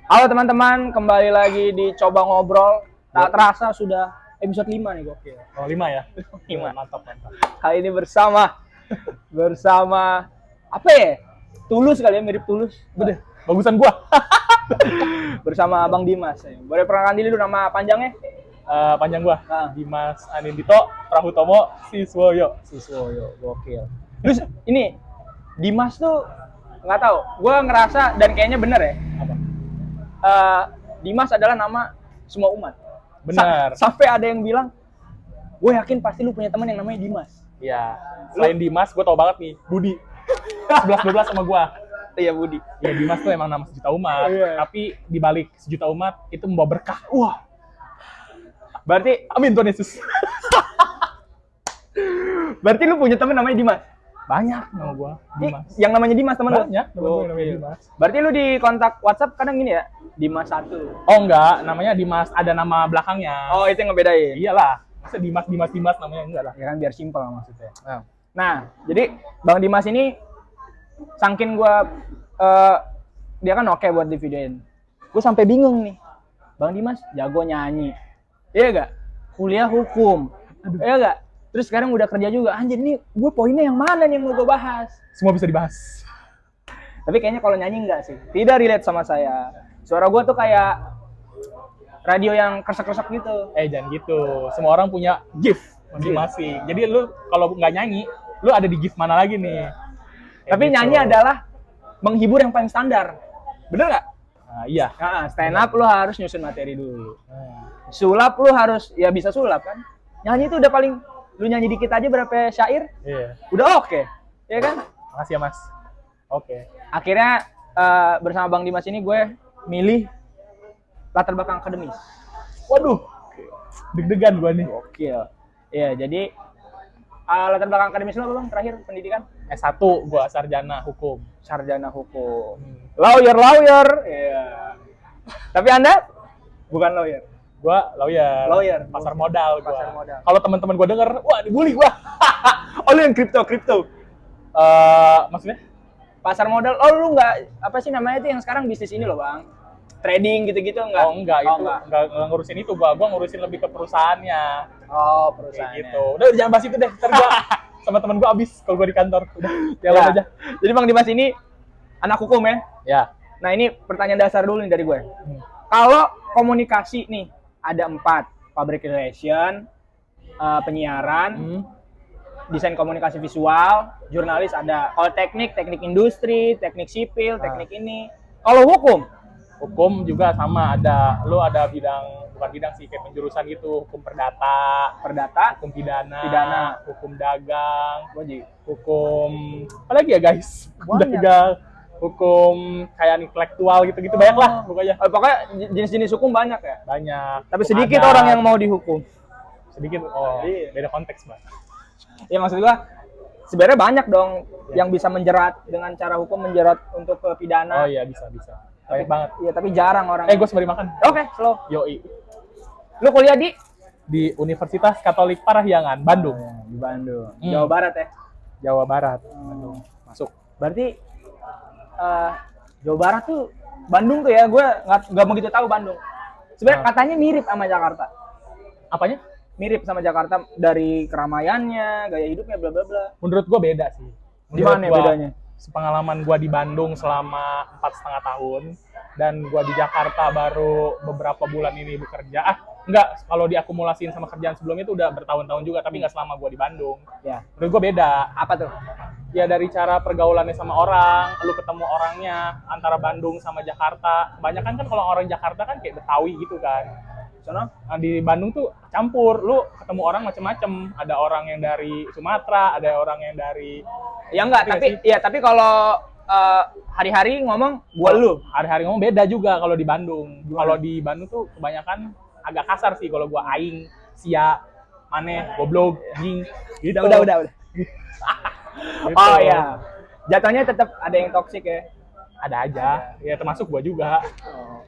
Halo teman-teman, kembali lagi di Coba Ngobrol. Tak terasa sudah episode 5 nih, gokil. Oh, 5 ya? 5. Mantap, mantap. Kali ini bersama apa ya? Tulus kali ya, mirip Tulus. Udah, bagusan gua. Bersama Bang Dimas. Boleh perkenalkan diri dulu nama panjangnya? Panjang gua. Ah. Dimas Anindito Prahutomo Siswoyo. Siswoyo, gokil. Terus ini Dimas tuh nggak tahu, gua ngerasa dan kayaknya bener ya. Apa? Dimas adalah nama semua umat. Benar. Sampai ada yang bilang, gue yakin pasti lu punya teman yang namanya Dimas. Iya. Selain Dimas, gua tau banget nih, Budi. 11-12 sama gua. Iya, Budi. Ya, Dimas tuh emang nama sejuta umat. Iya. Tapi di balik sejuta umat itu membawa berkah. Wah. Berarti Amin Tuhan Yesus. lu punya teman namanya Dimas. Banyak nama gua, Dimas. Yang namanya Dimas teman lu? Banyak temen gua yang namanya Dimas. Berarti lu di kontak WhatsApp kadang gini ya, Dimas 1. Oh enggak, namanya Dimas ada nama belakangnya. Oh, itu yang ngebedain. Iyalah. Masa Dimas namanya enggak lah. Ya kan biar simpel maksudnya. Nah. Nah, jadi Bang Dimas ini sangkin gua dia kan oke buat di videoin. Gue sampai bingung nih. Bang Dimas jago nyanyi. Iya gak? Kuliah hukum. Iya gak? Terus sekarang udah kerja juga. Anjir, ini gue poinnya yang mana nih yang mau gue bahas? Semua bisa dibahas. Tapi kayaknya kalau nyanyi enggak sih. Tidak relate sama saya. Suara gue tuh kayak radio yang kresek-kresek gitu. Jangan gitu. Semua orang punya gift masing-masing. Jadi lu kalau nggak nyanyi, lu ada di gift mana lagi nih? Tapi gitu. nyanyi adalah menghibur yang paling standar. Bener nggak? Nah, iya. Nah, stand up lu harus nyusun materi dulu. Sulap lu harus ya bisa sulap kan. Nyanyi itu udah paling, lu nyanyi dikit aja berapa syair, Iya. udah oke. Ya kan? Makasih ya Mas. Oke. Akhirnya bersama Bang Dimas ini gue milih latar belakang akademis. Waduh. Deg-degan gua nih. Gokil. Iya, jadi latar belakang akademis lu apa Bang terakhir pendidikan? S1 gua sarjana hukum. Sarjana hukum. Lawyer. Iya. Tapi Anda bukan lawyer. Gua lawyer. Pasar modal gua. Pasar modal. Kalau teman-teman gua denger, wah dibully gua. Oh, lu yang kripto. Maksudnya? Pasar modal. Oh, lu nggak apa sih namanya itu yang sekarang bisnis ini loh, Bang? Trading gitu-gitu enggak? Oh enggak, itu enggak ngurusin itu gua ngurusin lebih ke perusahaannya. Oh, Kayak perusahaan gitu. Udah jangan bahas itu deh. Ntar gua sama temen gua abis kalau gua di kantor. Udah, jalan Ya. aja. Jadi Bang Dimas ini anak hukum ya? Ya. Nah, ini pertanyaan dasar dulu nih dari gue. Kalau komunikasi nih ada 4, public relation, penyiaran, desain komunikasi visual, jurnalis ada. Kalau teknik industri, teknik sipil, teknik ini. Kalau Hukum juga sama ada. Lu ada bukan bidang sih, kayak penjurusan gitu, hukum perdata, hukum pidana, hukum dagang, hukum apa lagi ya guys? Dagang, hukum kayak intelektual gitu-gitu banyak lah pokoknya. Pokoknya jenis-jenis hukum banyak ya? Banyak. Tapi sedikit orang yang mau dihukum. Sedikit. Iya. Beda konteks, Mbak. Ya maksud gua sebenarnya banyak dong yang bisa menjerat dengan cara hukum, menjerat untuk ke pidana. Oh iya, bisa. Banyak banget. Iya, tapi jarang orang. Gue sembari makan. Oke, slow. Yoi. Lu kuliah Di Universitas Katolik Parahyangan, Bandung. di Bandung. Jawa Barat ya? Jawa Barat. Bandung. Masuk. Berarti Jawa Barat tuh Bandung tuh ya, gue nggak begitu tahu Bandung. Sebenarnya katanya mirip sama Jakarta. Apanya? Mirip sama Jakarta dari keramaiannya, gaya hidupnya, bla bla bla. Menurut gue beda sih. Di mana bedanya? Pengalaman gue di Bandung selama 4,5 tahun dan gue di Jakarta baru beberapa bulan ini bekerja. Enggak, kalau diakumulasiin sama kerjaan sebelumnya itu udah bertahun-tahun juga, tapi nggak selama gue di Bandung. Ya. Menurut gue beda. Apa tuh? Ya dari cara pergaulannya sama orang, lu ketemu orangnya antara Bandung sama Jakarta. Kebanyakan kan kalau orang Jakarta kan kayak Betawi gitu kan. Nah, di Bandung tuh campur, lu ketemu orang macem-macem. Ada orang yang dari Sumatera, ada orang yang dari Ya enggak, tapi kalau hari-hari ngomong lu. Hari-hari ngomong beda juga kalau di Bandung. Kalau di Bandung tuh kebanyakan agak kasar sih kalau gua aing, sia, maneh, goblok, jing. Gitu. Udah. Gitu. Oh iya. Jatuhnya tetap ada yang toksik ya. Ada aja. Ya termasuk gua juga.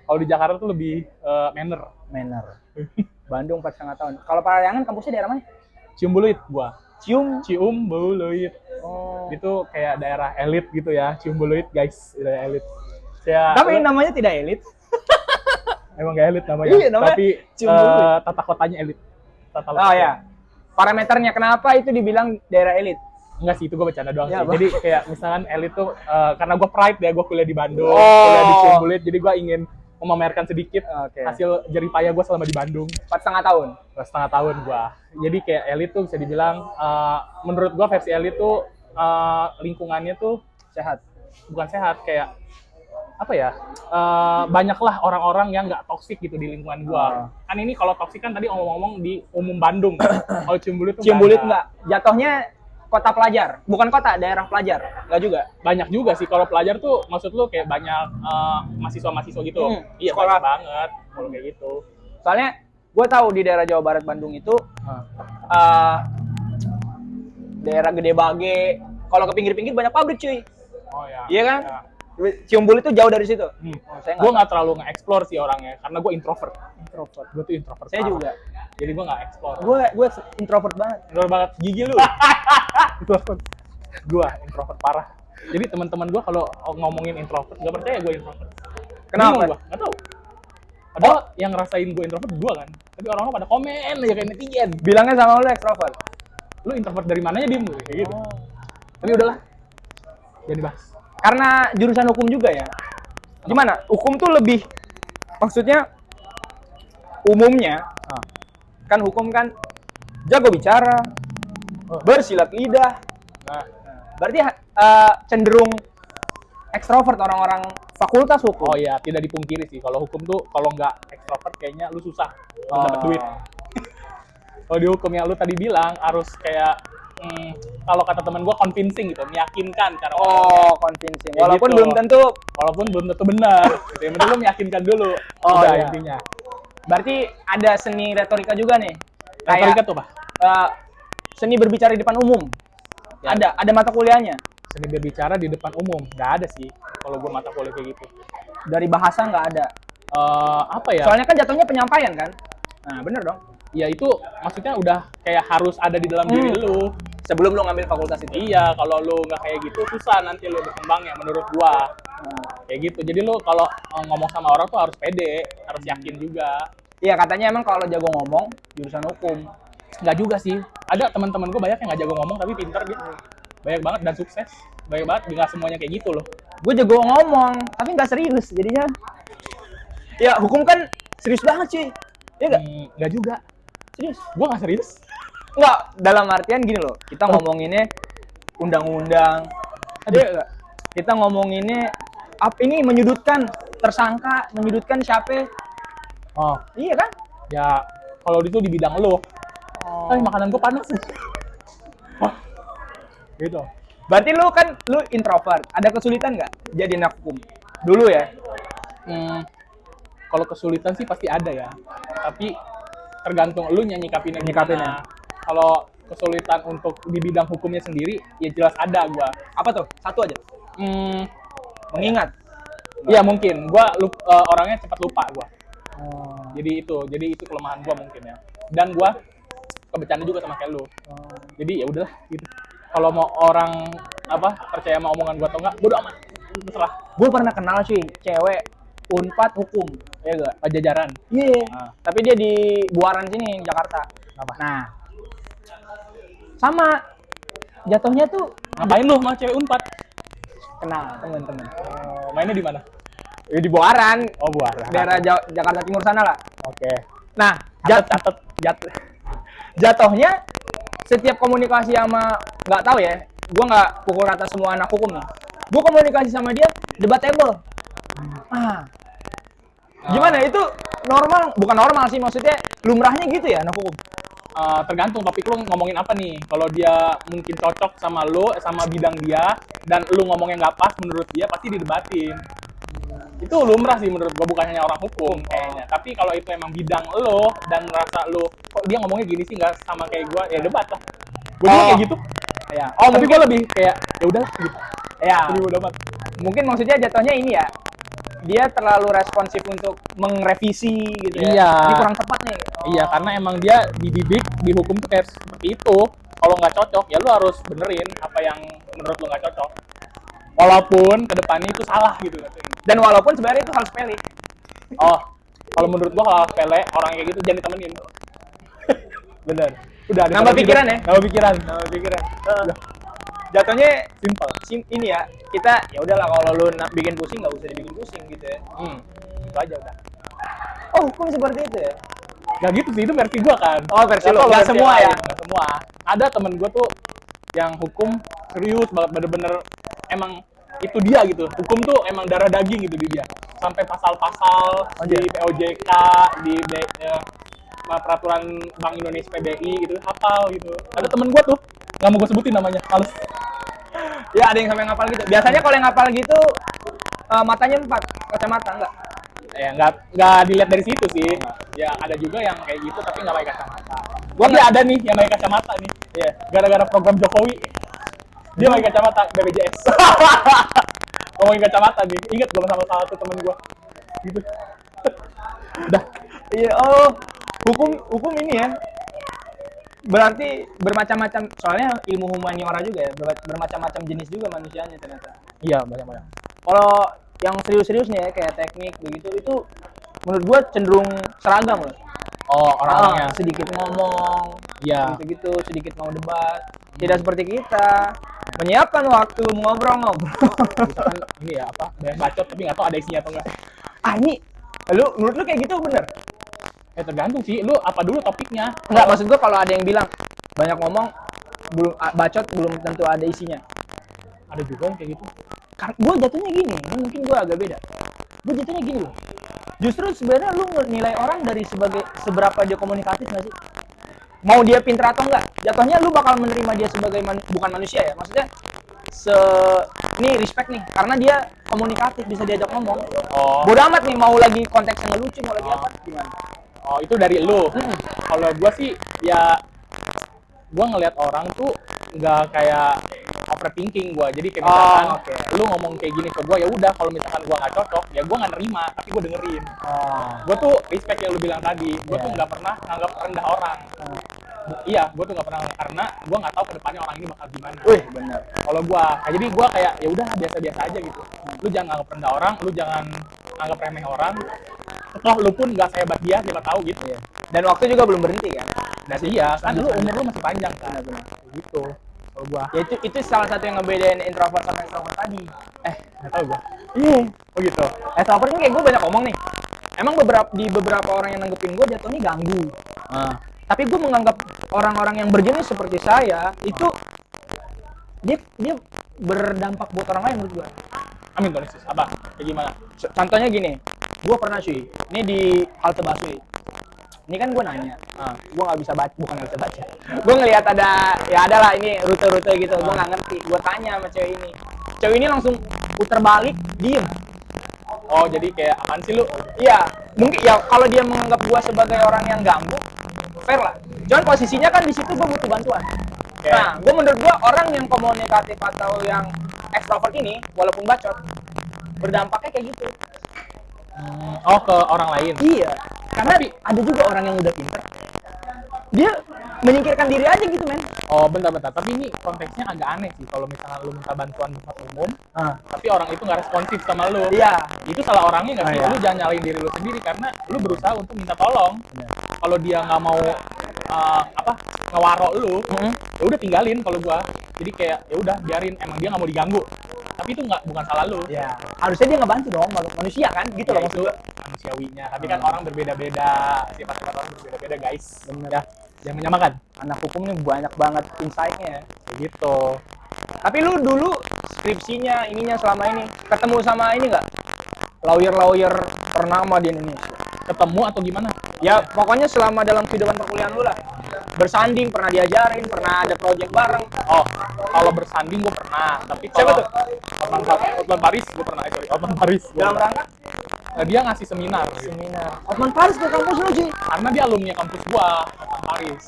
Kalau di Jakarta tuh lebih manner. Bandung 4,5 tahun. Kalau Parahyangan kampusnya daerah mana? Ciumbuluit gua. Ciumbuluit. Oh. Itu kayak daerah elit gitu ya, Ciumbuluit guys, daerah elit. Ya, tapi namanya tidak elit. Emang gak elit namanya. Iya, namanya Tapi Ciumbuleuit. tata kotanya elit. Tata Oh ya. Parameternya kenapa itu dibilang daerah elit? Enggak sih, itu gue bercanda doang Ya, sih. Bang. Jadi kayak misalkan elit tuh karena gue pride ya, gue kuliah di Bandung, Oh. kuliah di Ciumbuleuit, jadi gue ingin memamerkan sedikit Oke. hasil jerih payah gue selama di Bandung. 4,5 tahun. 2,5 tahun gue. Jadi kayak elit tuh bisa dibilang, menurut gue versi elit tuh lingkungannya tuh Sehat. bukan sehat, kayak apa ya, banyaklah orang-orang yang nggak toksik gitu di lingkungan gua. Kan ini kalau toksik kan tadi ngomong-ngomong di umum Bandung. Kalau Ciumbuleuit tuh Ciumbuleuit nggak ada. enggak. Jatuhnya kota pelajar, bukan kota, daerah pelajar. Enggak juga. Banyak juga sih kalau pelajar tuh, maksud lu kayak banyak mahasiswa-mahasiswa gitu. Iya, sekolah. banyak banget kalau kayak gitu. Soalnya gue tahu di daerah Jawa Barat Bandung itu daerah Gede Bage. Kalau ke pinggir-pinggir banyak pabrik cuy. Oh ya. Iya kan? Ya. Ciumbuleuit itu jauh dari situ. Oh, saya Gue nggak terlalu nge-explore sih orangnya, karena gue introvert. introvert. Gue tuh introvert. Saya parah. juga. Jadi gue nggak explore. Gue introvert banget. Introvert banget, gigi lu. Introvert. Gue introvert parah. Jadi teman-teman gue kalau ngomongin introvert, gak percaya gue introvert. Kenapa? Gue gak tau. Padahal yang ngerasain gue introvert gue kan. Tapi orang-orang pada komen aja kayak netizen. Bilangnya sama lu extrovert. Lu introvert dari mananya diem kayak gitu. Tapi udahlah. Jangan dibahas. Karena jurusan hukum juga ya. Gimana? Hukum tuh lebih, maksudnya umumnya kan hukum kan jago bicara, bersilat lidah. Nah, Berarti cenderung ekstrovert orang-orang fakultas hukum. oh iya, tidak dipungkiri sih. Kalau hukum tuh kalau nggak ekstrovert kayaknya lu susah dapat duit. Kalau di hukum yang lu tadi bilang harus kayak kalau kata temen gue convincing gitu, meyakinkan cara Oh, convincing. Kayak Walaupun gitu. belum tentu. walaupun belum tentu benar. Gitu. Yang penting lu meyakinkan dulu. Oh, Udah iya. intinya. Berarti ada seni retorika juga nih. Retorika tuh, Pak. Seni berbicara di depan umum. Ya. Ada mata kuliahnya. Seni berbicara di depan umum. Nggak ada sih kalau gue mata kuliah kayak gitu. Dari bahasa nggak ada. Apa ya? Soalnya kan jatuhnya penyampaian kan. Nah, bener dong. Ya itu maksudnya udah kayak harus ada di dalam diri lu. Sebelum lu ngambil fakultas itu. Iya, kalau lu nggak kayak gitu susah nanti lu berkembangnya menurut gua. Kayak gitu. Jadi lu kalau ngomong sama orang tuh harus pede, harus yakin juga. Iya, katanya emang kalau jago ngomong jurusan hukum. Nggak juga sih. Ada teman-teman gua banyak yang nggak jago ngomong tapi pintar gitu. Banyak banget dan sukses. Banyak banget, nggak semuanya kayak gitu loh. Gue jago ngomong, tapi nggak serius jadinya. Ya, hukum kan serius banget sih. Iya nggak? Nggak juga. Serius. Gua nggak serius. Nggak, dalam artian gini loh. Kita ngomonginnya undang-undang. Iya nggak? Kita ngomonginnya ini menyudutkan tersangka, menyudutkan siapa? Oh, Iya kan? ya kalau itu di bidang lu. Makanan gua panas. Gitu. Berarti lu introvert. Ada kesulitan nggak jadi anak hukum? Dulu ya. Kalau kesulitan sih pasti ada ya. Tapi tergantung lu nyikapinnya Nyikapinnya. gimana. Kalau kesulitan untuk di bidang hukumnya sendiri, ya jelas ada gua. Apa tuh? Satu aja. Mengingat. Iya mungkin. Gua orangnya cepat lupa gua. Jadi itu kelemahan gua mungkin ya. Dan gua kebercanda juga sama kayak lu. Jadi ya udahlah gitu. Kalau mau orang percaya sama omongan gua atau enggak, bodo amat. Terserah. Gue pernah kenal cuy, cewek Unpad hukum, ya enggak? Pajajaran. Iya. Tapi dia di Buaran sini, Jakarta. Apa? Nah, sama jatuhnya tuh Ngapain lu sama cewek Unpad? kenal temen-temen. Mainnya di mana? Ya di Buaran, Oh, Buaran. daerah Jakarta Timur sana lah. Oke. Nah, jatuhnya setiap komunikasi sama, nggak tahu ya, gue nggak pukul rata semua anak hukum nih. Gue komunikasi sama dia debatable. Gimana itu normal? Bukan normal sih, maksudnya lumrahnya gitu ya anak hukum. Tergantung topik lu ngomongin apa nih. Kalau dia mungkin cocok sama lu, sama bidang dia, dan lu ngomongnya nggak pas menurut dia, pasti didebatin. Itu lumrah sih menurut gua, bukan hanya orang hukum kayaknya. Tapi kalau itu emang bidang lu dan merasa lu kok dia ngomongnya gini sih nggak sama kayak gua, ya debat lah. Gua juga kayak gitu. Ya. Tapi gua lebih kayak ya udahlah gitu. Ya. Jadi bodo amat. Mungkin maksudnya jatuhnya ini ya. Dia terlalu responsif untuk mengrevisi gitu ya. Iya. Ini kurang tepat nih. Iya, karena emang dia dididik di hukum tuh kayak seperti itu. Kalau nggak cocok, ya lu harus benerin apa yang menurut lu nggak cocok. Walaupun kedepannya itu salah gitu. Dan walaupun sebenarnya itu hal sepele. Oh, Kalau menurut gua hal sepele orang kayak gitu jangan ditemenin. Bener. Udah ada Nambah pikiran ya? Nambah pikiran. Jatuhnya Simple. ini ya, kita ya udahlah kalau lu bikin pusing nggak usah dibikin pusing gitu ya. Itu aja udah. Oh, hukum seperti itu ya? Gak gitu sih, itu versi gua kan. Oh, versi lu. Kalau Nggak versi semua yang ya? lain, nggak semua. Ada temen gua tuh yang hukum serius banget, bener-bener emang itu dia gitu. Hukum tuh emang darah daging gitu di dia. Sampai pasal-pasal di POJK, di peraturan Bank Indonesia PBI gitu, hafal gitu. Ada temen gua tuh, nggak mau gua sebutin namanya, males. Ya ada yang sampai ngapal gitu. Biasanya kalau yang ngapal gitu matanya 4, kacamata enggak? Ya nggak dilihat dari situ sih. Ya ada juga yang kayak gitu tapi nggak pakai kacamata. Gua Tapi ada nih yang pakai kacamata nih. Iya. Gara-gara program Jokowi dia pakai kacamata BPJS. Ngomongin kacamata nih, inget gue sama salah satu temen gue. Gitu. Udah. Iya, oh. Hukum ini ya. Berarti bermacam-macam, soalnya ilmu humaniora juga ya, bermacam-macam jenis juga manusianya ternyata. Iya banyak-banyak. Kalau yang serius-serius nih ya, kayak teknik begitu, itu menurut gua cenderung seragam loh. Oh orang-orangnya. Sedikit ngomong, Iya. gitu-gitu, sedikit mau debat. Tidak seperti kita, menyiapkan waktu ngobrol-ngobrol. Misalkan ini ya apa? Banyak bacot tapi nggak tahu ada isinya atau enggak. Ini, menurut lu kayak gitu bener? Tergantung sih. Lu apa dulu topiknya? Enggak, maksud gua kalau ada yang bilang banyak ngomong, belum bacot belum tentu ada isinya. Ada juga yang kayak gitu. Karena gue jatuhnya gini, ini mungkin gue agak beda. Gue jatuhnya gini loh. Justru sebenarnya lu nilai orang dari seberapa dia komunikatif nggak sih? Mau dia pintar atau enggak? Jatuhnya lu bakal menerima dia sebagai bukan manusia ya. Maksudnya ini respect nih, karena dia komunikatif, bisa diajak ngomong. Oh. Bodoh amat nih, mau lagi konteksnya lucu, mau lagi apa? Gimana? Oh itu dari lu. Kalau gua sih ya gua ngelihat orang tuh nggak kayak overthinking gua. Jadi kayak misalkan lu ngomong kayak gini ke gua, ya udah kalau misalkan gua nggak cocok ya gua nggak nerima, tapi gua dengerin. Gua tuh respect yang lu bilang tadi. Gua tuh nggak pernah nganggap rendah orang. Iya, gua tuh nggak pernah, karena gua nggak tahu kedepannya orang ini bakal gimana. Wih, benar. Kalau gua, jadi gua kayak ya udah biasa-biasa aja gitu. Lu jangan nganggap rendah orang, lu jangan anggap remeh orang. Toh lu pun nggak sehebat dia, siapa tahu gitu ya. Dan waktu juga belum berhenti kan? Nah iya, kan lu umur lu masih panjang kan. Gitu. Kalau gua. Ya itu salah satu yang ngebedain introvert sama extrovert tadi. Nggak tahu gua. Iya. Oh gitu. Extrovert kan kayak gue banyak ngomong nih. Emang beberapa orang yang nanggepin gue jatuhnya ganggu. Tapi gue menganggap orang-orang yang berjenis seperti saya itu dia berdampak buat orang lain menurut gue. Amin Tuhan Yesus. Apa? Kayak gimana? Contohnya gini, gue pernah cuy, ini di halte busway. Ini kan gue nanya, gue nggak bisa baca, bukan nggak bisa baca. Gue ngelihat ya adalah ini rute-rute gitu, gue nggak ngerti. Gue tanya sama cewek ini, cewek ini langsung putar balik, diem. Oh jadi kayak apaan sih lu? Iya, mungkin ya kalau dia menganggap gue sebagai orang yang ganggu, fair lah. Cuman posisinya kan di situ gue butuh bantuan. Okay. Nah, menurut gue orang yang komunikatif atau yang extrovert ini, walaupun bacot, berdampaknya kayak gitu. Oh ke orang lain. Iya, karena ada juga orang yang udah pinter, dia menyingkirkan diri aja gitu men. Oh bentar-bentar, tapi ini konteksnya agak aneh sih. Kalau misalnya lu minta bantuan tempat umum, tapi orang itu nggak responsif sama lu. Iya. Itu salah orangnya nggak sih? Iya. Lu jangan nyalain diri lu sendiri karena lu berusaha untuk minta tolong. Kalau dia nggak mau ngewaro lu, ya udah tinggalin. Kalau gua, jadi kayak ya udah biarin. Emang dia nggak mau diganggu. Tapi itu bukan salah lu. Iya. Harusnya dia ngebantu dong, manusia kan, gitu loh maksud Itu gua. manusiawinya. Tapi kan orang berbeda-beda, sifat-sifat orang berbeda-beda guys. Bener. Ya, jangan menyamakan. Anak hukum nih banyak banget insight-nya. Kayak gitu. Tapi lu dulu skripsinya, ininya selama ini ketemu sama ini nggak? Lawyer ternama di Indonesia. Ketemu atau gimana? Ya pokoknya selama dalam kehidupan perkuliahan lu lah. Bersanding, pernah diajarin, pernah ada project bareng. Oh, kalau bersanding gue pernah, tapi Siapa kalau tuh? Otman Paris gue pernah, Otman Paris. Dalam rangka Dia ngasih seminar. seminar. Otman Paris ke kampus lu sih? Karena dia alumni kampus gua, Otman Paris.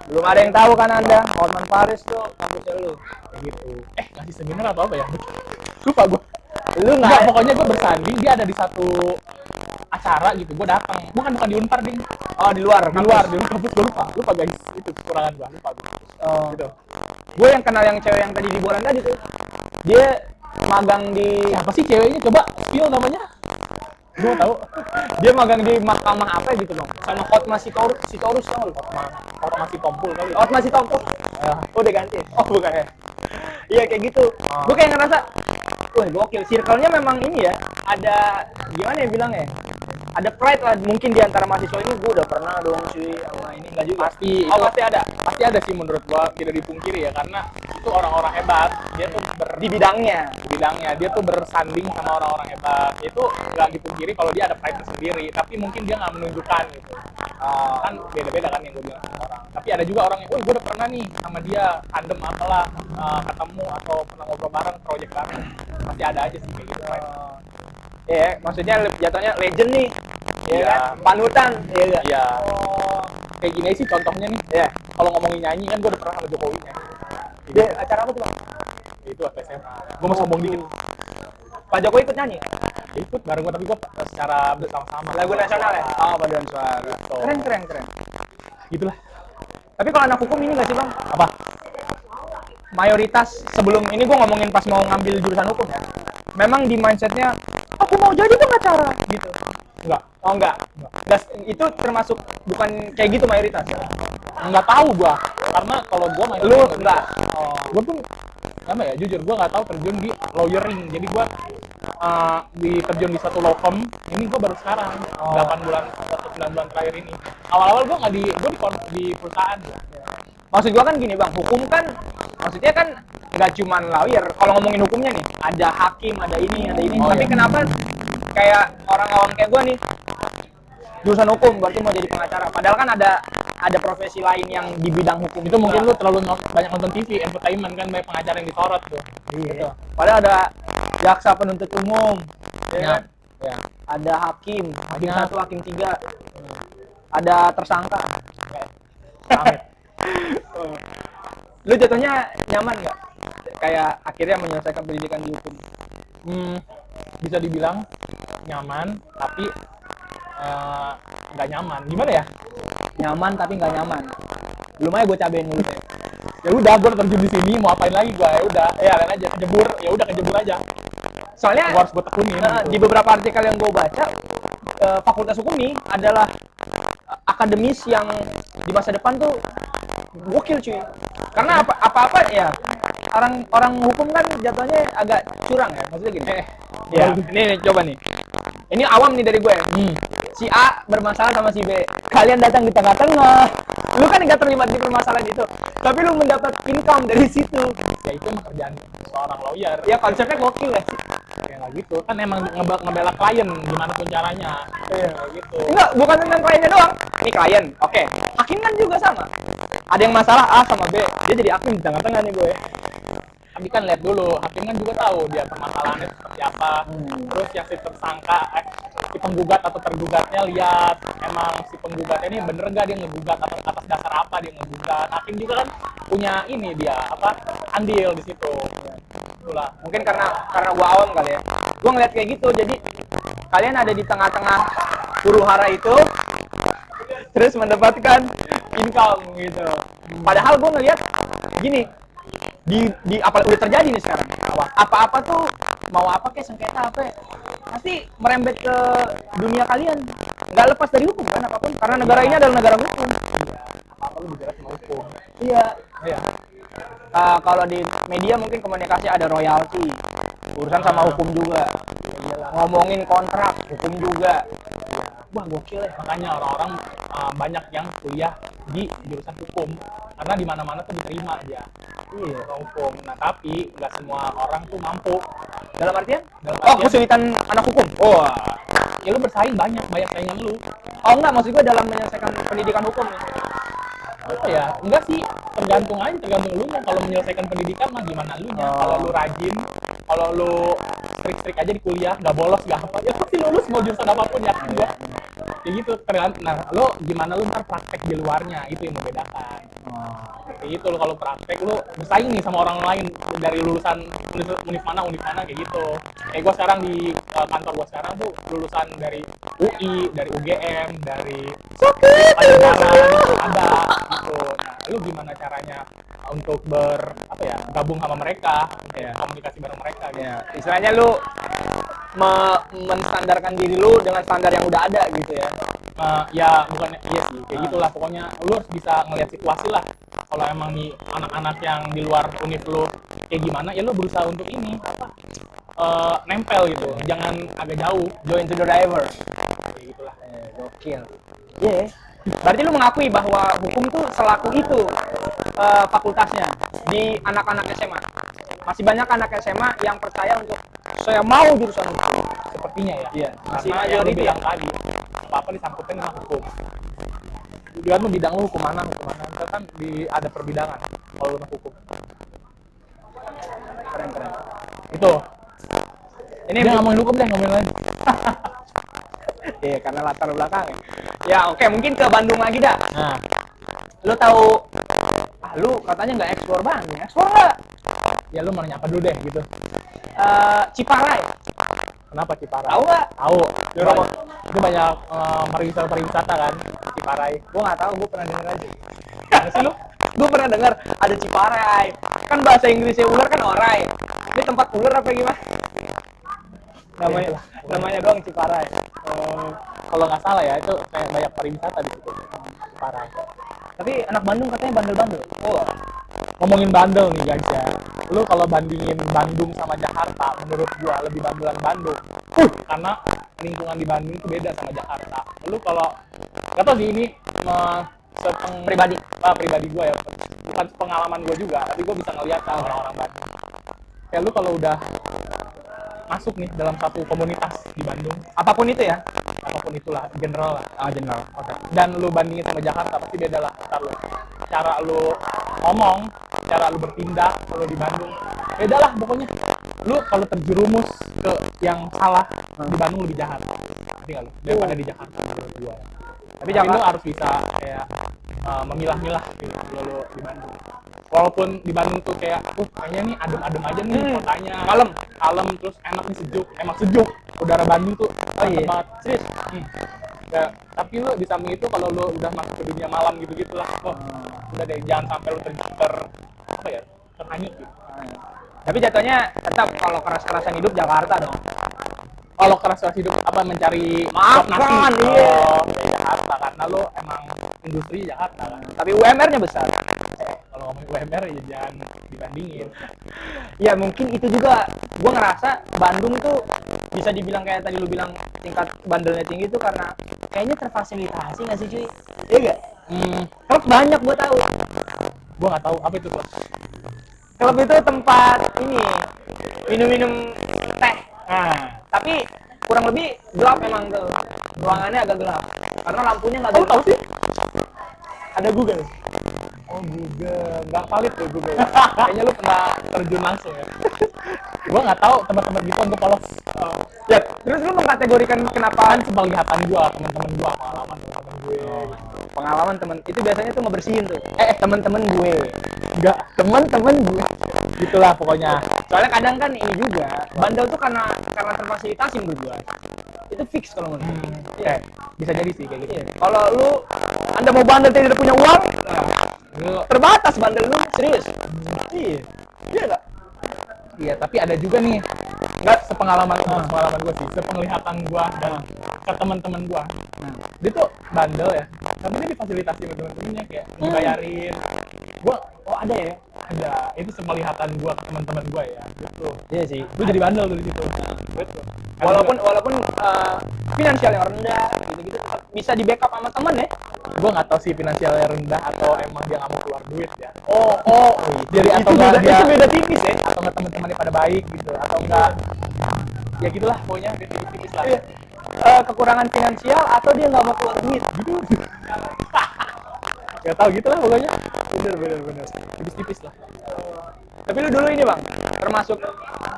Belum ada yang tahu kan Anda, Otman Paris tuh kampusnya lu. Kayak gitu. Ngasih seminar atau apa ya? Lupa gua. Lu Enggak, nggak? pokoknya gua bersanding, dia ada di satu acara gitu, gua datang. Bukan di Unpar, ding. Oh di luar. Di luar kampus gua lupa guys. Itu kekurangan gua, lupa gua. Oh. Gitu. Gue yang kenal yang cewek yang tadi di Boran tadi tuh. Dia magang di Apa sih ceweknya? Coba spill namanya. Gue tahu. Dia magang di mahkamah apa gitu bang? Sama Hotma Sitorus tau lu? Orang masih tompul kali. Hotma Sitompul. Ya. Oh udah ganti? Oh bukan ya? Iya kayak gitu. Oh. Gue kayak ngerasa, wah gokil. Circle-nya memang ini ya, ada gimana ya bilangnya? Ada pride lah mungkin di antara mahasiswa ini. Gue udah pernah dong cuy sama ini, enggak juga. Pasti Oh itu pasti ada. pasti ada sih menurut gua, tidak dipungkiri ya, karena itu orang-orang hebat. Dia tuh Di bidangnya. bidangnya, dia tuh bersanding sama orang-orang hebat. Itu nggak dipungkiri kalau dia ada pride sendiri, tapi mungkin dia nggak menunjukkan gitu. Kan beda-beda kan yang gue bilang sama orang. Tapi ada juga orang yang, gue udah pernah nih sama dia tandem apalah, ketemu atau pernah ngobrol bareng, project bareng. Pasti ada aja sih kayak gitu. Iya, maksudnya jatuhnya legend nih. Iya Iya. kan? Panutan, iya enggak? Iya. Oh. Kayak gini sih contohnya nih. Iya. Kalau ngomongin nyanyi kan gue udah pernah sama Jokowi nyanyi. Dia acara apa tuh, Bang? Itu waktu SMA. Gue mau sombong dikit. Pak Jokowi ikut nyanyi? Ikut bareng gue, tapi gue secara bersama-sama. Lagu nasional ya? Oh, paduan suara. Gitu. Keren. Gitulah. Tapi kalau anak hukum ini nggak sih, Bang? Apa? Mayoritas sebelum ini gue ngomongin pas mau ngambil jurusan hukum ya. Memang di mindsetnya, aku mau jadi pengacara gitu. Enggak. Oh enggak. Itu termasuk bukan kayak gitu mayoritas. Nggak tahu gua, karena kalau gua main Lu enggak. Oh. Gua pun apa ya, jujur gua nggak tahu terjun di lawyering. Jadi gua terjun di satu law firm ini gua baru sekarang. 8 bulan atau 9 bulan terakhir ini. Awal-awal gua nggak di perusahaan ya. Maksud gua kan gini, Bang, hukum kan maksudnya kan nggak cuman lawyer. Kalau ngomongin hukumnya nih, ada hakim, ada ini. Oh, Tapi iya. kenapa kayak orang awam kayak gua nih jurusan hukum berarti mau jadi pengacara. Padahal kan ada profesi lain yang di bidang hukum. Itu mungkin lu terlalu banyak nonton TV, entertainment kan, banyak pengacara yang disorot tuh. Iya. Padahal ada jaksa penuntut umum, ya kan? Ya. Ada hakim Banyak. 1, hakim 3, ada tersangka. Amit. Lu jatuhnya nyaman nggak? Kayak akhirnya menyelesaikan pendidikan di hukum. Bisa dibilang nyaman, tapi nggak nyaman. Gimana ya? Nyaman tapi nggak nyaman. Lumayan gue cabein dulu deh. Ya udah, gue terjun di sini, mau apain lagi gue? Ya udah, kalian aja kejebur. Ya udah kejebur aja. Soalnya Gua harus gue tekunin. di beberapa artikel yang gue baca, fakultas hukum nih adalah akademis yang di masa depan tuh gokil cuy. Karena apa-apa ya orang hukum kan jatuhnya agak curang ya, maksudnya gini. Ya, ini coba nih. Ini awam nih dari gue. Si A bermasalah sama si B. Kalian datang di tengah-tengah. Lu kan nggak terlibat di permasalahan itu, tapi lu mendapat income dari situ. Ya itu emang kerjaan seorang lawyer. Ya konsepnya gokil ya. Kayak nggak gitu. Kan emang ngebela klien gimana pun caranya. Iya. Kayak gitu. Enggak, bukan tentang kliennya doang. Ini klien, oke. Hakim kan juga sama. Ada yang masalah A sama B, dia jadi hakim di tengah-tengah nih gue. Tapi kan lihat dulu, hakim kan juga tahu dia permasalahannya seperti apa. Terus yang si tersangka, si penggugat atau tergugatnya lihat emang si penggugatnya ini bener gak dia ngegugat atau atas dasar apa dia ngegugat. Hakim juga kan punya ini dia apa andil di situ. Itulah. Mungkin karena gua awam kali ya. Gua ngeliat kayak gitu, jadi kalian ada di tengah-tengah huru hara itu, terus mendapatkan income gitu. Padahal gua ngeliat gini, di apa udah terjadi nih sekarang. Apa-apa tuh mau apa kayak sengketa apa ya, pasti merembet ke dunia kalian. Nggak lepas dari hukum kan apapun, karena negara ini adalah negara hukum. Apa lu bicara sama hukum? Iya. Iya. Kalau di media mungkin komunikasi ada royalti, urusan sama hukum juga. Ngomongin kontrak, hukum juga. Wah gokil ya. Makanya orang-orang banyak yang kuliah di jurusan hukum karena di mana-mana tuh diterima dia. Iya. Hukum. Nah tapi nggak semua orang tuh mampu. Dalam artian? Dalam Oh, artian, kesulitan anak hukum. Oh. ya lu bersaing banyak saingan lu. Oh enggak, maksud gue dalam menyelesaikan pendidikan hukum nih. Apa ya? Enggak sih, tergantung lu nya. Kalau menyelesaikan pendidikan mah gimana lu nya. Kalau lu rajin, kalau lu strik-strik aja di kuliah, nggak bolos, nggak apa, ya pasti lulus mau jurusan apapun ya gua. Kayak gitu, tergantung. Nah, lu gimana lu ntar praktek di luarnya, itu yang membedakan. Kayak gitu, lo kalau praktek lu bersaing nih sama orang lain dari lulusan univ mana kayak gitu. Kayak gua sekarang di kantor gua sekarang tuh lulusan dari UI, dari UGM, dari ada gitu. Nah, lu gimana caranya untuk gabung sama mereka, komunikasi bareng mereka gitu. Ya, istilahnya lu menstandarkan diri lu dengan standar yang udah ada gitu ya. Ya bukannya iya sih kayak gitulah, pokoknya lu harus bisa ngelihat situasi lah. Kalau emang nih anak-anak yang di luar univ lu kayak gimana, ya lu berusaha untuk ini apa, nempel gitu, jangan agak jauh, Join to the river. kayak gitulah. Gokil. Iya. Berarti lu mengakui bahwa hukum tuh selaku itu fakultasnya di anak-anak SMA. Masih banyak anak SMA yang percaya untuk saya mau jurusan hukum. Sepertinya ya. Iya. Masih Karena yang lu majority bilang tadi, apa-apa disangkutin sama hukum. Tujuan lu bidang lu hukum mana, itu kan ada perbidangan kalau lu masuk hukum. Keren. Itu. Ini Dia ngomongin hukum deh, ngomongin lain. Iya, karena latar belakangnya. Ya, oke, mungkin ke Bandung lagi dah. Nah, Lu tahu lu katanya nggak eksplor Bandung. Eksplor nggak? ya lu mau nanya apa dulu deh gitu. Ciparai. Kenapa Ciparai? Tahu nggak? Tahu. Di rumah. Itu banyak pariwisata kan, Ciparai. Gua nggak tahu, gua pernah denger aja. Mana sih lu? Gua pernah dengar ada Ciparai. Kan bahasa Inggrisnya ular kan orai. Ini tempat ular apa gimana? Namanya doang Ciparai. Kalau nggak salah ya, itu kayak banyak pariwisata di situ. Ciparai. Tapi anak Bandung katanya bandel-bandel. Oh, Ngomongin bandel nih guys ya. Lu kalau bandingin Bandung sama Jakarta, menurut gua lebih bandelan Bandung. Karena lingkungan di Bandung itu beda sama Jakarta. Lu kalau nggak tahu sih ini pribadi gua ya, bukan pengalaman gua juga, tapi gua bisa ngeliat sama orang-orang Bandung. Kayak lu kalau udah masuk nih dalam satu komunitas di Bandung, apapun itu ya. apapun itulah, general lah, General. oke, dan lu bandingin sama Jakarta pasti beda lah. Ntar lu cara lu ngomong, cara lu bertindak kalau di Bandung beda lah pokoknya. Lu kalau terjerumus ke yang salah di Bandung lebih jahat, ngerti nggak lu, daripada di Jakarta menurut gua. Tapi lu harus bisa kayak memilah-milah gitu kalau lu di Bandung. Walaupun di Bandung tuh kayak, kayaknya nih adem-adem aja nih kotanya, kalem, terus enak nih, emang sejuk. Udara Bandung tuh mantep banget. Serius. Ya, tapi lu di samping itu kalau lu udah masuk ke dunia malam gitu-gitu lah, udah deh, jangan sampai lu terhanyut gitu. Tapi jatuhnya tetap kalau keras-kerasan hidup Jakarta dong. Kalau keras-keras hidup apa mencari Makan, sop nasi, iya. Kayak Jakarta, karena lu emang industri Jakarta kan. Tapi UMR-nya besar. Kalau ngomongin UMR ya jangan dibandingin. Ya mungkin itu juga gue ngerasa Bandung tuh bisa dibilang kayak tadi lu bilang tingkat bandelnya tinggi itu karena kayaknya terfasilitasi nggak sih cuy? Iya gak? Klub banyak gue tahu. Gua nggak tahu apa itu tuh. Klub itu tempat ini minum-minum teh. Nah, tapi kurang lebih gelap memang tuh. Ruangannya agak gelap karena lampunya nggak Kamu tahu sih? Ada Google. Oh, Google, nggak valid tuh Google. Kayaknya lu pernah terjun langsung ya. Gua nggak tahu tempat-tempat gitu untuk polos. Ya, terus lu mengkategorikan kenapa Kan penglihatan gua, teman-teman gua, pengalaman teman-teman gue. pengalaman temen itu biasanya tuh ngebersihin tuh. Temen-temen gue. Enggak, Temen-temen gue. gitulah pokoknya. Soalnya kadang kan ini juga bandel tuh karena terfasilitasi menurut gua. Itu fix kalau menurut gua. Iya. Bisa jadi sih kayak gitu. Iya. Kalau Anda mau bandel tidak punya uang, Lu, terbatas bandel lu, serius. Iya. Iya enggak? iya, tapi ada juga nih. Enggak sepengalaman gua sih, sepenglihatan gua dan ke teman-teman gua. Dia tuh bandel ya, karena dia difasilitasi sama teman-temannya kayak dibayarin. Gua, ada ya? Ada. Itu sepenglihatan gua ke teman-teman gua ya. Gitu. Iya sih. Gua jadi bandel dari situ. Betul. Walaupun finansial yang rendah gitu-gitu tetap bisa di backup sama temen ya. Gua nggak tahu sih finansialnya rendah atau emang dia nggak mau keluar duit ya. Jadi atau itu nggak beda, dia itu beda tipis ya. atau nggak teman-temannya pada baik gitu atau enggak, ya gitulah pokoknya tipis-tipis lah. Iya. Kekurangan finansial atau dia nggak mau keluar duit gitu. Gak tahu gitulah pokoknya, Bener. tipis-tipis lah. Tapi lu dulu ini bang, termasuk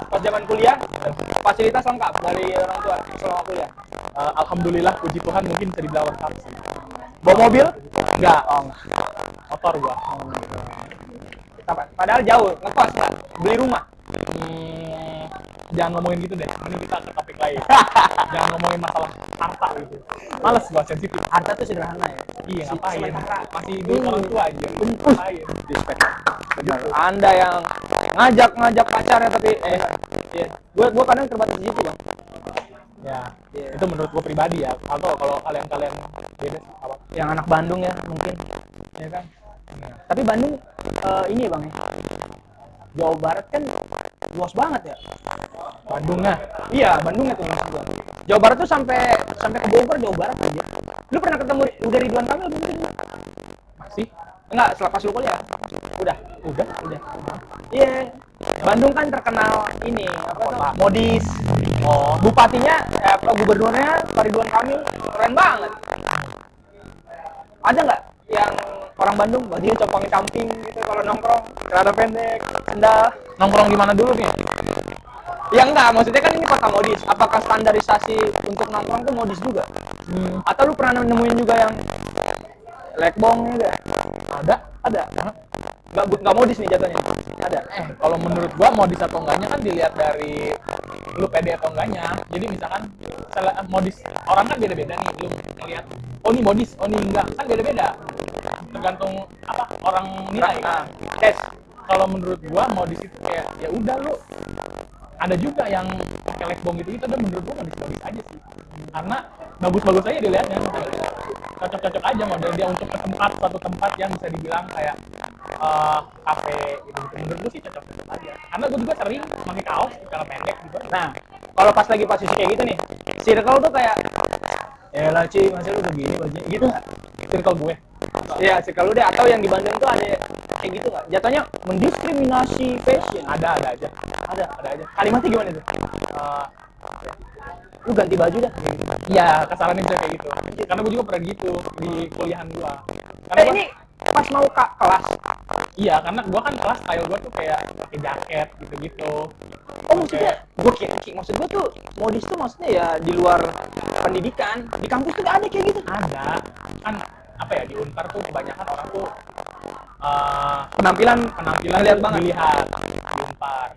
pas zaman kuliah, fasilitas lengkap dari orang tua selama kuliah. Alhamdulillah, puji Tuhan, mungkin bisa dibilang lengkap sih. Bawa mobil? Enggak, motor gua. Padahal jauh, ngekos nggak? Beli rumah? Jangan ngomongin gitu deh, mending kita ke topik lain. Jangan ngomongin masalah harta gitu, males gua, sensitif. Harta tuh sederhana ya? Iya, ngapain? Sementara. Masih duit orang tua aja. Ngapain? Bener. Anda yang ngajak pacarnya tapi iya. Gua kadang terbatas di situ bang. Ya, Iya. itu menurut gue pribadi ya. Atau kalau kalian beda sih apa? Yang anak Bandung ya mungkin. Ya kan? Ya. Tapi Bandung ini Bang ya. Jawa Barat kan luas banget ya. Bandungnya, Iya, Bandung itu maksud gua. Jawa Barat tuh sampai ke Bogor, Jawa Barat aja. Lu pernah ketemu udah Ridwan Kamil mungkin? masih? Enggak, selepas lu kuliah. Udah. Udah. Iya. Bandung kan terkenal ini apa tuh? Kota. Modis. Oh, Bupatinya, gubernurnya Pak Ridwan Kamil, keren banget. Ada nggak yang orang Bandung bajunya compang camping gitu kalau nongkrong, celana pendek, sendal? nongkrong di mana dulu nih? Ya enggak, maksudnya kan ini kota modis. Apakah standarisasi untuk nongkrong tuh modis juga? Atau lu pernah nemuin juga yang lekbong ya? Ada. Nggak modis nih jatuhnya. Ada. Kalau menurut gua modis atau enggaknya kan dilihat dari lu pede atau enggaknya. Jadi misalkan modis orang kan beda-beda nih, lu ngeliat oh ini modis, oh ini enggak, kan beda-beda. Tergantung apa orang nilai kan. Tes. Kalau menurut gua modis itu kayak ya udah lu ada juga yang pakai lekbong gitu dan menurut gua modis aja sih. Karena bagus-bagus aja dilihatnya, cocok-cocok aja model dia untuk ke suatu tempat yang bisa dibilang kayak kafe gitu. Menurut gua sih cocok-cocok aja. Karena gua juga sering pakai kaos celana pendek gitu. Nah, kalau pas lagi posisi kayak gitu nih, circle tuh kayak ya lah Ci, masa lu udah gini bajunya gitu nggak? Circle gue. Iya, circle lu deh. Atau yang di Bandung tuh ada kayak gitu nggak? Jatuhnya mendiskriminasi fashion. Ada aja. Ada. Aja. Kalimatnya gimana tuh? Lu ganti baju dah. Iya, kesalahan bisa kayak gitu. Karena gue juga pernah gitu di kuliahan gua. Karena gua- Ini pas mau kelas. iya, karena gua kan kelas style gua tuh kayak pakai jaket gitu-gitu. Oh maksudnya, maksud gua tuh modis tuh maksudnya ya di luar pendidikan, di kampus tuh nggak ada kayak gitu. Ada kan apa ya di Unpar tuh kebanyakan orang tuh Penampilan lihat banget. dilihat di Unpar.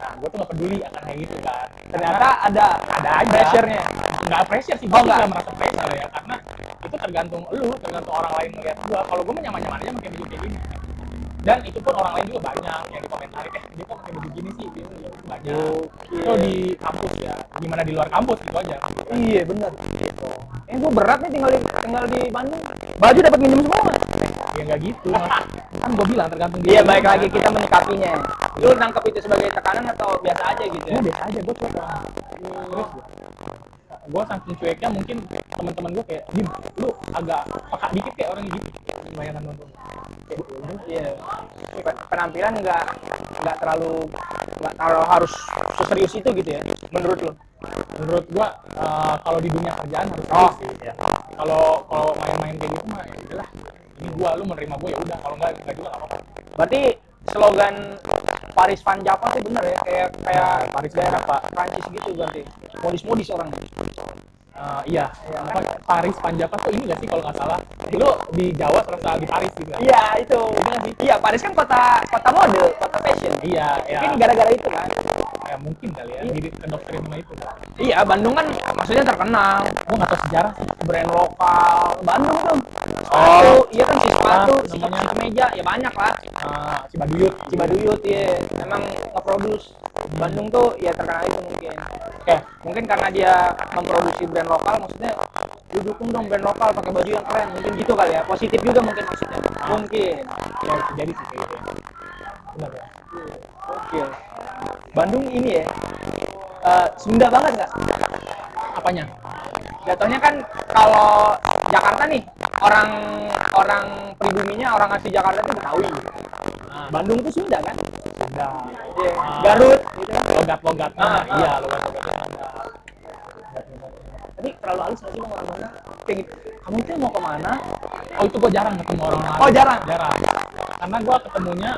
Nah, gua tuh nggak peduli akan kayak gitu kan. Ternyata ada aja pressure-nya. nggak pressure sih, Oh, gua nggak. nggak merasa pressure ya, karena itu tergantung orang lain ngeliat gua. Kalau gua mah nyaman-nyaman aja pakai baju kayak gini, dan itu pun orang lain juga banyak yang dikomentari dia kok pakai baju gini sih gitu, banyak. Itu di kampus ya, gimana di luar kampus gitu aja. Iya benar. Gua berat nih tinggal di Bandung. Baju dapat minjem semua. Ya nggak gitu, kan gua bilang tergantung Iya, baik lagi kita menyikapinya. Lu nangkep itu sebagai tekanan atau biasa aja gitu ya? biasa aja, gua cuek orang. Terus gua saking cueknya mungkin teman-teman gua kayak Dim, lu agak peka dikit kayak orang gitu kebanyakan nonton. Iya. Penampilan nggak terlalu harus seserius itu gitu ya menurut lu? Menurut gua kalau di dunia kerjaan harus Oh, serius sih. Kalau main-main kayak gitu mah ya udahlah. Ini gua, lu menerima gua ya udah. Kalau enggak juga enggak apa-apa. Berarti slogan Paris Van Java sih bener ya, kayak Paris Van daerah Java. Prancis gitu berarti. Modis orang. Iya, apa Paris Van Java tuh ini nggak sih kalau nggak salah? Lu di Jawa serasa di Paris gitu kan? Iya itu. Iya, Paris kan kota mode, kota fashion. Iya, ya. Mungkin gara-gara itu kan. Ya mungkin kali ya, jadi kedoktrin sama itu. Iya, Bandung kan maksudnya terkenal. Gua nggak tahu sejarah sih. Brand lokal Bandung tuh. Oh. Iya kan si sepatu, si namanya meja, ya banyak lah. Cibaduyut. Cibaduyut ya, emang nge-produce. Bandung tuh ya terkenal itu mungkin. Oke. Mungkin karena dia memproduksi brand lokal, maksudnya lu dukung dong brand lokal pakai baju yang keren, mungkin gitu kali ya. Positif juga mungkin maksudnya. Mungkin. Ya bisa jadi sih kayak gitu. Benar ya. Oke. Bandung ini ya. Sunda banget nggak? Apanya? Jatuhnya kan kalau Jakarta nih, orang pribuminya orang asli Jakarta tuh Betawi. Bandung tuh Sunda kan? Udah. Iya. Garut gitu. Logat-logat. Iya, logat-logatnya ada. Tapi terlalu halus lagi orang Bandung. Kayak gitu. Kamu tuh mau kemana? Oh, itu gue jarang ketemu orang lain. Oh, jarang? Jarang. Karena gue ketemunya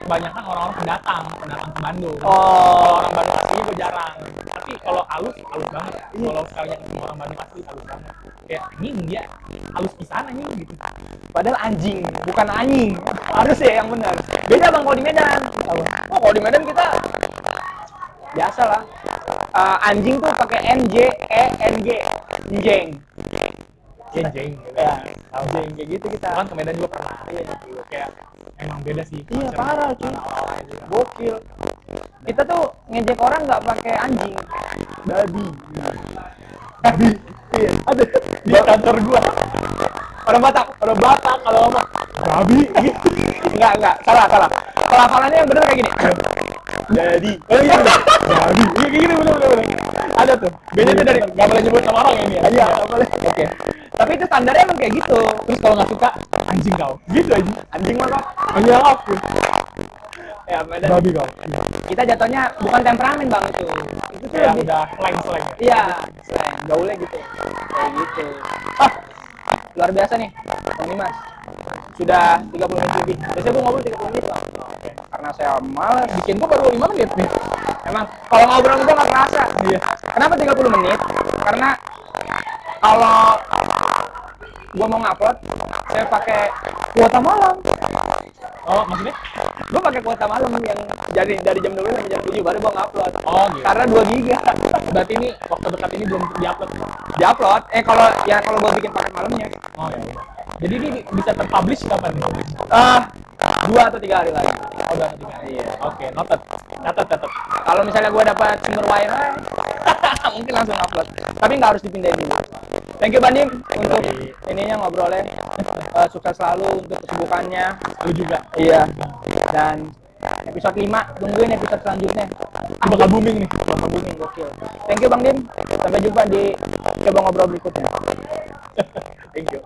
kebanyakan orang-orang pendatang ke Bandung. Oh. Kalau orang Bandung asli gue jarang. Tapi kalau halus banget. Kalau sekalian ketemu orang Bandung asli halus banget. Kayak ini dia halus pisan anjing gitu. Padahal anjing, bukan anjing. Harus ya yang benar. Beda Bang kalau di Medan. Oh, kalau di Medan kita biasa lah. Anjing tuh pakai NJENG. Njeng. Jeng. Ya, anjing kayak gitu kita. Kan ke Medan juga pernah. Iya. Kayak emang beda sih. Iya, culture. parah cuy. Orang-orang juga. Gokil. Kita tuh ngejek orang nggak pakai anjing. Babi. Babi. Iya, ada. Di kantor gua. Orang Batak. Kalau Batak kalau ngomong babi gitu. Enggak, salah. Pelafalannya yang bener kayak gini. Jadi, oh iya bener. Babi. Iya kayak gitu bener. Ada tuh. Beda tuh dari nggak boleh nyebut nama orang ini ya. Iya, nggak boleh. Oke. Tapi itu standarnya emang kayak gitu. Terus kalau nggak suka anjing kau. Gitu aja. Anjing mah kok. Anjing aku. Ya, Medan. Babi kau. Kita jatuhnya bukan temperamen bang itu. Itu tuh Ya lebih. udah slang. Iya, slang. Gaulnya gitu. Kayak gitu. Ah, luar biasa nih, Bang Dimas. Sudah 30 menit lebih. Biasanya gue ngobrol 30 menit bang. Karena saya malas. Bikin gua baru 5 menit nih. Emang kalau ngobrol gue nggak kerasa. Iya. Kenapa 30 menit? Karena kalau gue mau ngupload, saya pakai kuota malam. Oh, maksudnya? Gue pakai kuota malam yang jadi dari jam 12 sampai jam 7 baru gue ngupload. Oh, gitu. Karena 2 giga. Berarti ini waktu dekat ini belum diupload. Diupload. Kalau gue bikin paket malamnya. Oh ya udah. Jadi ini bisa terpublish kapan nih? 2 atau 3 hari lagi. Oh, udah ketika. Iya. Oke, noted. Catat. Kalau misalnya gue dapat sumber wifi, mungkin langsung upload. Tapi nggak harus dipindahin dulu. Thank you Bandim untuk ininya ngobrolnya. Sukses selalu untuk kesibukannya. Lu juga. Iya. Dan episode 5, tungguin episode selanjutnya. Ini bakal booming nih. Bakal booming, gokil. Thank you Bang Dim. Sampai jumpa di coba ngobrol berikutnya. Thank you.